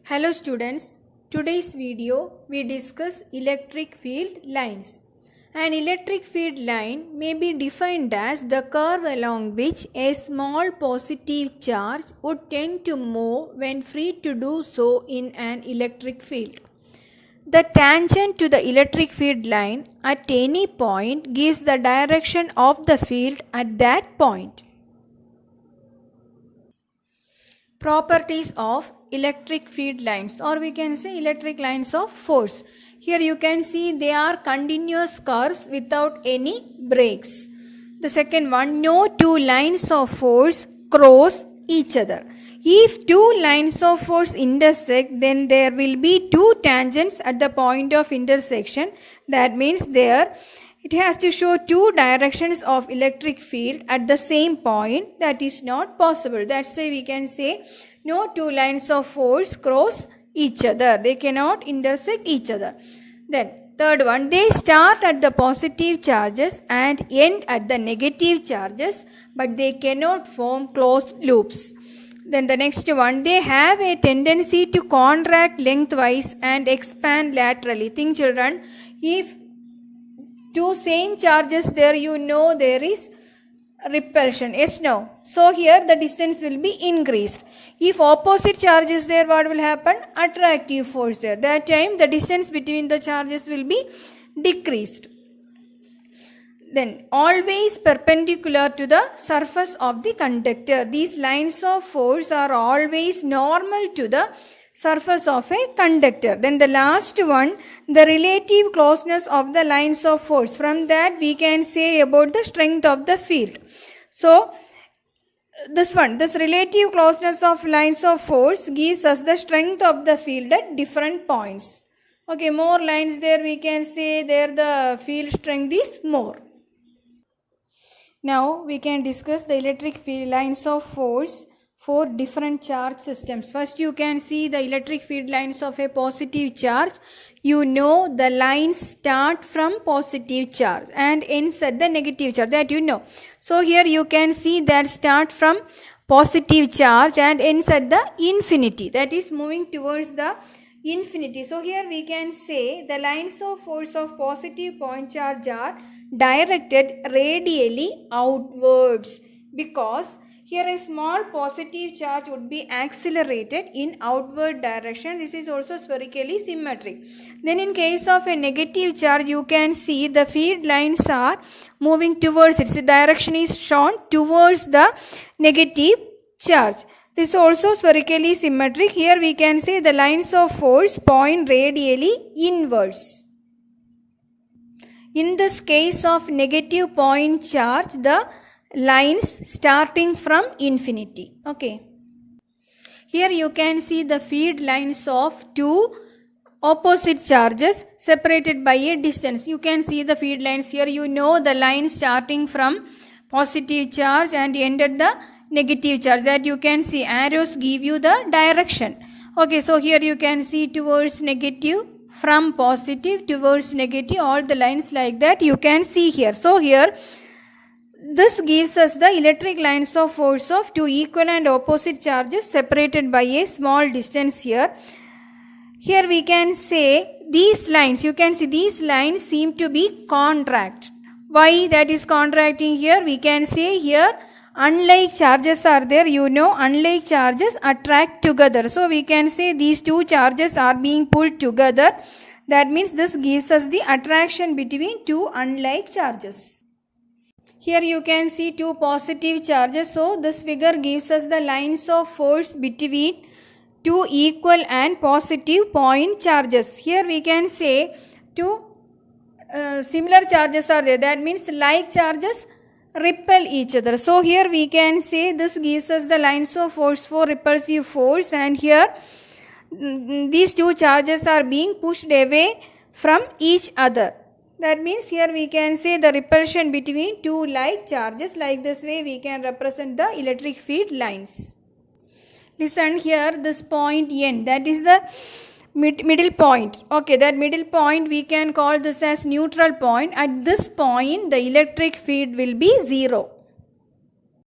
Hello students, today's video we discuss electric field lines. An electric field line may be defined as the curve along which a small positive charge would tend to move when free to do so in an electric field. The tangent to the electric field line at any point gives the direction of the field at that point. Properties of electric field lines, or we can say electric lines of force. Here you can see they are continuous curves without any breaks. The second one, no two lines of force cross each other. If two lines of force intersect, then there will be two tangents at the point of intersection. That means it has to show two directions of electric field at the same point. That is not possible. That's why we can say no two lines of force cross each other. They cannot intersect each other. Then third one, they start at the positive charges and end at the negative charges, but they cannot form closed loops. Then the next one, they have a tendency to contract lengthwise and expand laterally. Think children, if two same charges there, there is repulsion. Yes, no. So here the distance will be increased. If opposite charge is there, what will happen? Attractive force there. That time the distance between the charges will be decreased. Then always perpendicular to the surface of the conductor. These lines of force are always normal to the surface of a conductor. Then the last one, the relative closeness of the lines of force. From that we can say about the strength of the field. So this relative closeness of lines of force gives us the strength of the field at different points. Okay, more lines there, we can say there the field strength is more. Now we can discuss the electric field lines of force for different charge systems. First you can see the electric field lines of a positive charge. The lines start from positive charge and ends at the negative charge, that So here you can see that start from positive charge and ends at the infinity, that is moving towards the infinity. So here we can say the lines of force of positive point charge are directed radially outwards, because here a small positive charge would be accelerated in outward direction. This is also spherically symmetric. Then in case of a negative charge, you can see the field lines are moving towards it. The direction is shown towards the negative charge. This is also spherically symmetric. Here we can say the lines of force point radially inwards. In this case of negative point charge, the lines starting from infinity. Okay. Here you can see the field lines of two opposite charges separated by a distance. You can see the field lines here. The line starting from positive charge and end at the negative charge. That you can see arrows give you the direction. Okay, so here you can see towards negative, from positive towards negative, all the lines like that you can see here. So here this gives us the electric lines of force of two equal and opposite charges separated by a small distance here. Here we can say these lines, you can see these lines seem to be contract. Why that is contracting here? We can say here unlike charges are there, unlike charges attract together. So we can say these two charges are being pulled together. That means this gives us the attraction between two unlike charges. Here you can see two positive charges. So this figure gives us the lines of force between two equal and positive point charges. Here we can say two similar charges are there. That means like charges repel each other. So here we can say this gives us the lines of force for repulsive force, and here these two charges are being pushed away from each other. That means here we can say the repulsion between two like charges. Like this way we can represent the electric field lines. Listen here, this point N, that is the middle point. Okay, that middle point we can call this as neutral point. At this point the electric field will be 0.